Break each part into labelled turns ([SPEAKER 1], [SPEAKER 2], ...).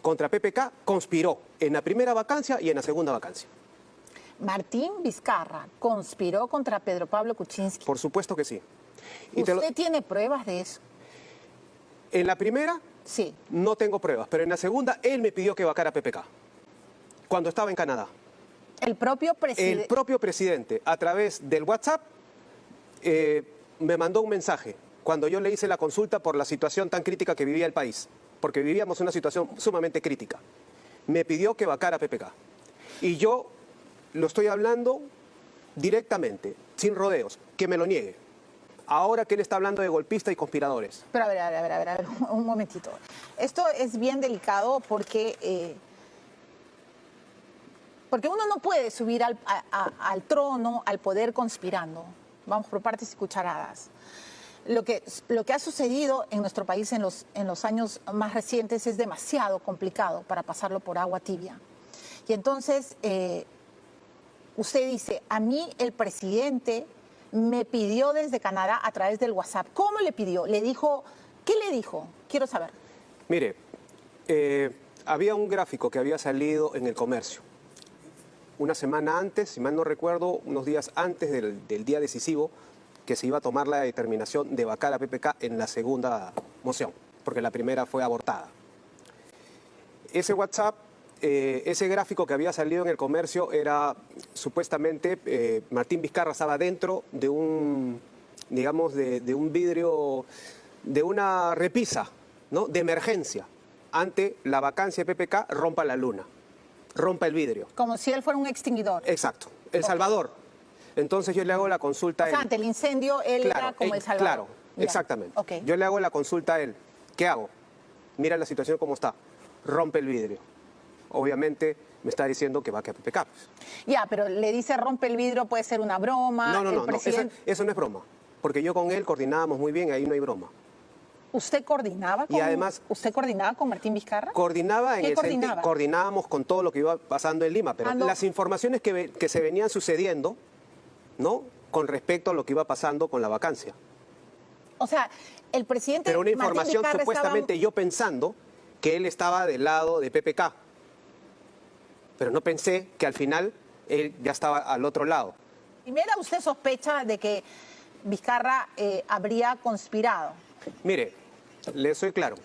[SPEAKER 1] contra PPK, conspiró en la primera vacancia y en la segunda vacancia.
[SPEAKER 2] Martín Vizcarra conspiró contra Pedro Pablo Kuczynski.
[SPEAKER 1] Por supuesto que sí.
[SPEAKER 2] ¿Usted tiene pruebas de eso?
[SPEAKER 1] En la primera,
[SPEAKER 2] sí,
[SPEAKER 1] no tengo pruebas, pero en la segunda, él me pidió que vacara a PPK, cuando estaba en Canadá.
[SPEAKER 2] El propio presidente.
[SPEAKER 1] El propio presidente, a través del WhatsApp, me mandó un mensaje cuando yo le hice la consulta por la situación tan crítica que vivía el país, porque vivíamos una situación sumamente crítica. Me pidió que vacara a PPK. Y yo lo estoy hablando directamente, sin rodeos, que me lo niegue. Ahora que él está hablando de golpistas y conspiradores.
[SPEAKER 2] Pero a ver, un momentito. Esto es bien delicado porque uno no puede subir al trono, al poder conspirando. Vamos por partes y cucharadas. Lo que ha sucedido en nuestro país en los años más recientes es demasiado complicado para pasarlo por agua tibia. Y entonces, usted dice, a mí el presidente me pidió desde Canadá a través del WhatsApp. ¿Cómo le pidió? ¿Le dijo? ¿Qué le dijo? Quiero saber.
[SPEAKER 1] Mire, había un gráfico que había salido en El Comercio. Una semana antes, si mal no recuerdo, unos días antes del día decisivo, que se iba a tomar la determinación de vacar a PPK en la segunda moción, porque la primera fue abortada. Ese WhatsApp, ese gráfico que había salido en El Comercio era supuestamente, Martín Vizcarra estaba dentro de un, digamos, de un vidrio, de una repisa, ¿no?, de emergencia. Ante la vacancia de PPK, rompa la luna, rompa el vidrio.
[SPEAKER 2] Como si él fuera un extinguidor.
[SPEAKER 1] Exacto, El Salvador. Entonces yo le hago la consulta a él.
[SPEAKER 2] O sea, ante el incendio él era como El Salvador.
[SPEAKER 1] Claro,
[SPEAKER 2] ya,
[SPEAKER 1] exactamente.
[SPEAKER 2] Okay.
[SPEAKER 1] Yo le hago la consulta a él. ¿Qué hago? Mira la situación como está. Rompe el vidrio. Obviamente me está diciendo que va a PPK.
[SPEAKER 2] Ya, pero le dice rompe el vidrio, puede ser una broma.
[SPEAKER 1] No, eso no es broma. Porque yo con él coordinábamos muy bien, ahí no hay broma.
[SPEAKER 2] ¿Usted coordinaba con, ¿Usted coordinaba con Martín Vizcarra?
[SPEAKER 1] Coordinaba en el sentido, coordinábamos con todo lo que iba pasando en Lima, pero las informaciones que se venían sucediendo, ¿no?, con respecto a lo que iba pasando con la vacancia.
[SPEAKER 2] O sea, el presidente...
[SPEAKER 1] Pero una información supuestamente yo pensando que él estaba del lado de PPK. Pero no pensé que al final él ya estaba al otro lado.
[SPEAKER 2] Primero, ¿usted sospecha de que Vizcarra habría conspirado?
[SPEAKER 1] Mire, le soy claro.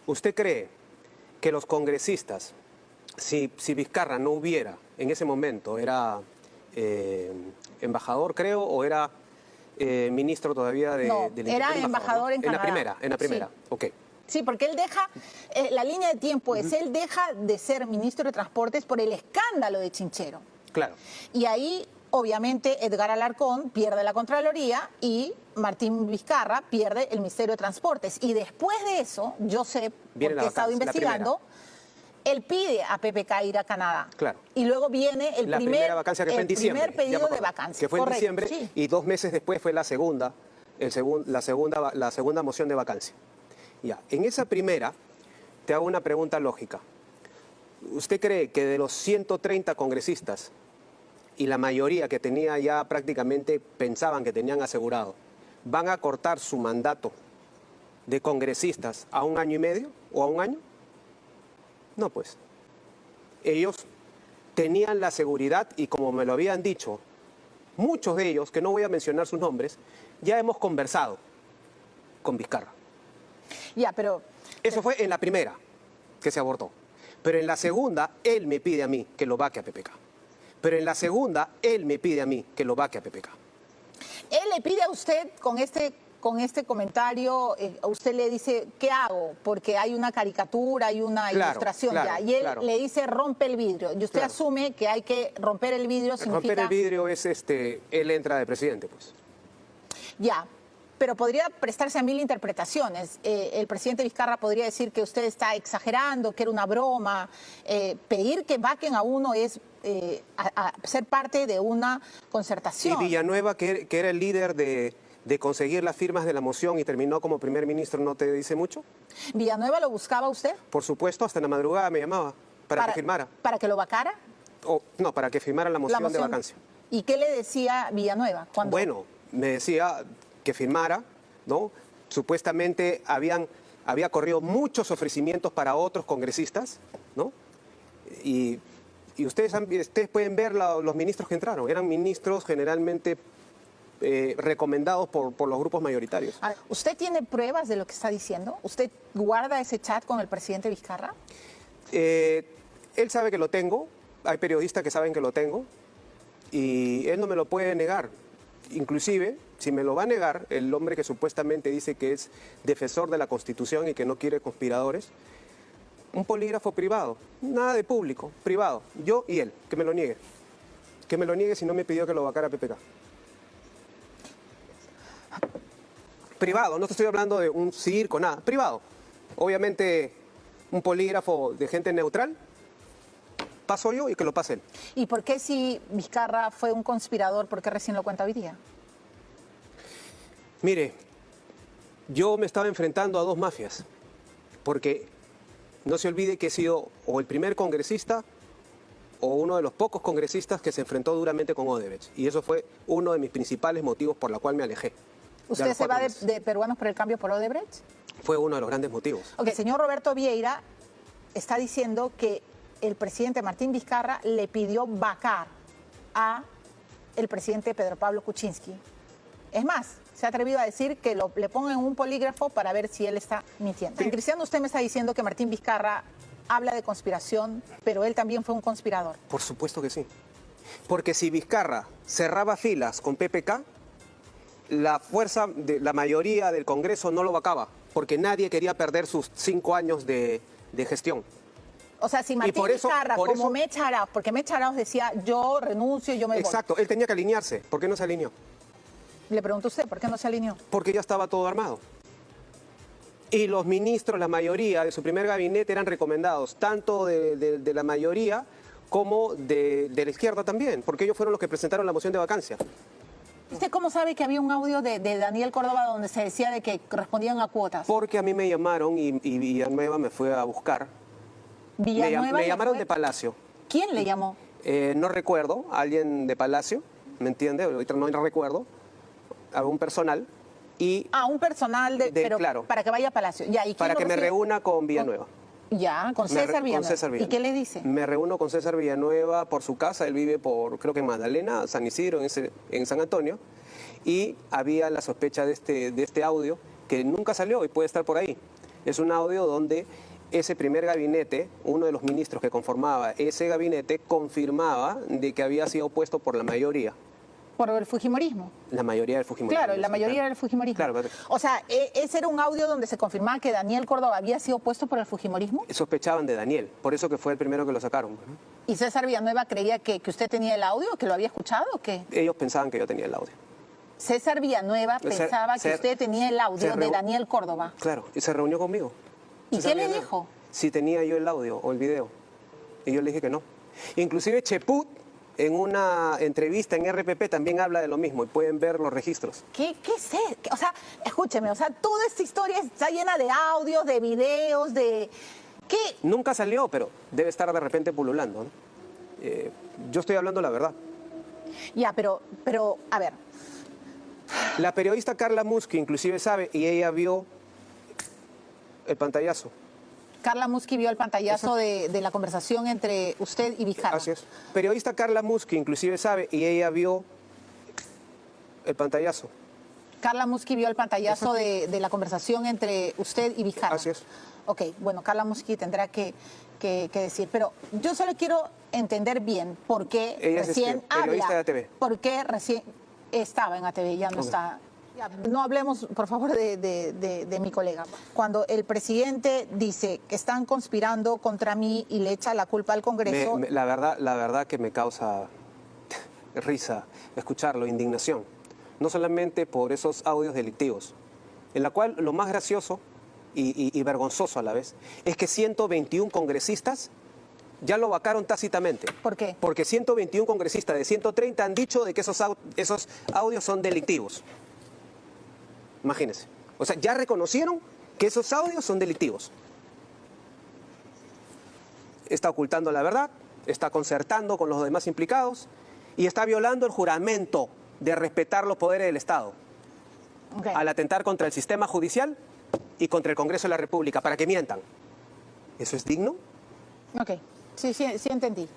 [SPEAKER 1] ¿Usted cree que los congresistas, si Vizcarra no hubiera, en ese momento era embajador, creo, o era ministro todavía de...
[SPEAKER 2] No, era embajador en
[SPEAKER 1] Canadá? En la primera,
[SPEAKER 2] sí.
[SPEAKER 1] Ok.
[SPEAKER 2] Sí, porque él deja, la línea de tiempo es, él deja de ser ministro de Transportes por el escándalo de Chinchero.
[SPEAKER 1] Claro.
[SPEAKER 2] Y ahí, obviamente, Edgar Alarcón pierde la Contraloría y Martín Vizcarra pierde el Ministerio de Transportes. Y después de eso, yo sé, porque he estado investigando, él pide a PPK ir a Canadá.
[SPEAKER 1] Claro.
[SPEAKER 2] Y luego viene el
[SPEAKER 1] primera vacancia que fue en diciembre.
[SPEAKER 2] Primer pedido de vacancia.
[SPEAKER 1] Que fue en diciembre,
[SPEAKER 2] sí.
[SPEAKER 1] Y 2 meses después fue la segunda moción de vacancia. Ya, en esa primera, te hago una pregunta lógica. ¿Usted cree que de los 130 congresistas, y la mayoría que tenía ya prácticamente pensaban que tenían asegurado, van a cortar su mandato de congresistas a 1 año y medio o a 1 año? No, pues. Ellos tenían la seguridad y, como me lo habían dicho, muchos de ellos, que no voy a mencionar sus nombres, ya hemos conversado con Vizcarra.
[SPEAKER 2] Ya, pero...
[SPEAKER 1] Eso fue en la primera, que se abortó. Pero en la segunda, él me pide a mí que lo vaque a PPK. Pero en la segunda, él me pide a mí que lo vaque a PPK.
[SPEAKER 2] Él le pide a usted, con este comentario, usted le dice, ¿qué hago? Porque hay una caricatura, hay una ilustración ya. Y él le dice, rompe el vidrio. Y usted asume que hay que romper el vidrio, significa...
[SPEAKER 1] Romper el vidrio es, él entra de presidente, pues.
[SPEAKER 2] Ya. Pero podría prestarse a 1000 interpretaciones. El presidente Vizcarra podría decir que usted está exagerando, que era una broma. Pedir que vaquen a uno es a ser parte de una concertación.
[SPEAKER 1] ¿Y Villanueva, que era el líder de conseguir las firmas de la moción y terminó como primer ministro, no te dice mucho?
[SPEAKER 2] ¿Villanueva lo buscaba usted?
[SPEAKER 1] Por supuesto, hasta en la madrugada me llamaba para que firmara.
[SPEAKER 2] ¿Para que lo vacara?
[SPEAKER 1] No, para que firmara la moción de vacancia.
[SPEAKER 2] ¿Y qué le decía Villanueva?
[SPEAKER 1] Bueno, me decía que firmara, ¿no? Supuestamente habían había corrido muchos ofrecimientos para otros congresistas, ¿no? Y ustedes pueden ver los ministros que entraron. Eran ministros generalmente recomendados por los grupos mayoritarios.
[SPEAKER 2] Ahora, ¿usted tiene pruebas de lo que está diciendo? ¿Usted guarda ese chat con el presidente Vizcarra?
[SPEAKER 1] Él sabe que lo tengo, hay periodistas que saben que lo tengo, y él no me lo puede negar. Inclusive, si me lo va a negar, el hombre que supuestamente dice que es defensor de la Constitución y que no quiere conspiradores, un polígrafo privado, nada de público, privado, yo y él, que me lo niegue. Que me lo niegue si no me pidió que lo vacara PPK. Privado, no te estoy hablando de un circo, nada, privado. Obviamente, un polígrafo de gente neutral, paso yo y que lo pase él.
[SPEAKER 2] ¿Y por qué si Vizcarra fue un conspirador, por qué recién lo cuenta hoy día?
[SPEAKER 1] Mire, yo me estaba enfrentando a dos mafias, porque no se olvide que he sido o el primer congresista o uno de los pocos congresistas que se enfrentó duramente con Odebrecht. Y eso fue uno de mis principales motivos por la cual me alejé.
[SPEAKER 2] ¿Usted se va de Peruanos por el Cambio por Odebrecht?
[SPEAKER 1] Fue uno de los grandes motivos.
[SPEAKER 2] Ok, el señor Roberto Vieira está diciendo que el presidente Martín Vizcarra le pidió vacar a el presidente Pedro Pablo Kuczynski. Es más, se ha atrevido a decir que le pongan un polígrafo para ver si él está mintiendo. Sí. Cristiano, usted me está diciendo que Martín Vizcarra habla de conspiración, pero él también fue un conspirador.
[SPEAKER 1] Por supuesto que sí. Porque si Vizcarra cerraba filas con PPK, la fuerza de la mayoría del Congreso no lo vacaba, porque nadie quería perder sus 5 años de gestión.
[SPEAKER 2] O sea, si Martín Vizcarra, como Mecha Arauz, porque Mecha Arauz decía, yo renuncio, yo me voy.
[SPEAKER 1] Exacto, él tenía que alinearse. ¿Por qué no se alineó?
[SPEAKER 2] Le pregunto a usted, ¿por qué no se alineó?
[SPEAKER 1] Porque ya estaba todo armado. Y los ministros, la mayoría de su primer gabinete eran recomendados, tanto de la mayoría como de la izquierda también, porque ellos fueron los que presentaron la moción de vacancia.
[SPEAKER 2] ¿Usted cómo sabe que había un audio de Daniel Córdoba donde se decía de que correspondían a cuotas?
[SPEAKER 1] Porque a mí me llamaron y Villanueva me fue a buscar. Me llamaron de Palacio.
[SPEAKER 2] ¿Quién le llamó?
[SPEAKER 1] No recuerdo, alguien de Palacio, ¿me entiende? Ahorita no recuerdo. Algún personal.
[SPEAKER 2] Un personal pero claro, para que vaya a Palacio. Ya, ¿y
[SPEAKER 1] para que me reúna con Villanueva.
[SPEAKER 2] Con César Villanueva.
[SPEAKER 1] Con César Villanueva.
[SPEAKER 2] ¿Y qué le dice?
[SPEAKER 1] Me reúno con César Villanueva por su casa. Él vive creo que en Magdalena, San Isidro, en San Antonio. Y había la sospecha de este audio que nunca salió y puede estar por ahí. Es un audio donde ese primer gabinete, uno de los ministros que conformaba ese gabinete, confirmaba de que había sido puesto por la mayoría.
[SPEAKER 2] ¿Por el fujimorismo?
[SPEAKER 1] La mayoría del fujimorismo.
[SPEAKER 2] Claro, la mayoría del fujimorismo.
[SPEAKER 1] Claro.
[SPEAKER 2] O sea, ¿ese era un audio donde se confirmaba que Daniel Córdoba había sido puesto por el fujimorismo?
[SPEAKER 1] Sospechaban de Daniel, por eso que fue el primero que lo sacaron.
[SPEAKER 2] ¿Y César Villanueva creía que usted tenía el audio, que lo había escuchado o qué?
[SPEAKER 1] Ellos pensaban que yo tenía el audio.
[SPEAKER 2] César Villanueva pensaba que usted tenía el audio de Daniel Córdoba.
[SPEAKER 1] Claro, y se reunió conmigo.
[SPEAKER 2] ¿Y qué le dijo?
[SPEAKER 1] Si tenía yo el audio o el video. Y yo le dije que no. Inclusive Cheput, en una entrevista en RPP, también habla de lo mismo y pueden ver los registros.
[SPEAKER 2] ¿Qué sé? O sea, escúcheme, toda esta historia está llena de audios, de videos, de... ¿Qué?
[SPEAKER 1] Nunca salió, pero debe estar de repente pululando, ¿no? Yo estoy hablando la verdad.
[SPEAKER 2] Ya, pero, a ver.
[SPEAKER 1] La periodista Carla Muschi inclusive sabe, y ella vio el pantallazo.
[SPEAKER 2] Carla Muschi vio el pantallazo de la conversación entre usted y Vizcarra.
[SPEAKER 1] Así es. Periodista Carla Muschi inclusive sabe, y ella vio el pantallazo.
[SPEAKER 2] Carla Muschi vio el pantallazo de la conversación entre usted y Vizcarra.
[SPEAKER 1] Así es.
[SPEAKER 2] Ok, bueno, Carla Muschi tendrá que decir, pero yo solo quiero entender bien por qué
[SPEAKER 1] ella
[SPEAKER 2] recién
[SPEAKER 1] es periodista de ATV.
[SPEAKER 2] ¿Por qué recién estaba en ATV, ya no está? No hablemos, por favor, de mi colega. Cuando el presidente dice que están conspirando contra mí y le echa la culpa al Congreso...
[SPEAKER 1] La verdad que me causa risa escucharlo, indignación. No solamente por esos audios delictivos, en la cual lo más gracioso y vergonzoso a la vez es que 121 congresistas ya lo vacaron tácitamente.
[SPEAKER 2] ¿Por qué?
[SPEAKER 1] Porque 121 congresistas de 130 han dicho de que esos audios son delictivos. Imagínense. O sea, ya reconocieron que esos audios son delictivos. Está ocultando la verdad, está concertando con los demás implicados y está violando el juramento de respetar los poderes del Estado.
[SPEAKER 2] Okay.
[SPEAKER 1] Al atentar contra el sistema judicial y contra el Congreso de la República para que mientan. ¿Eso es digno?
[SPEAKER 2] Ok, sí entendí.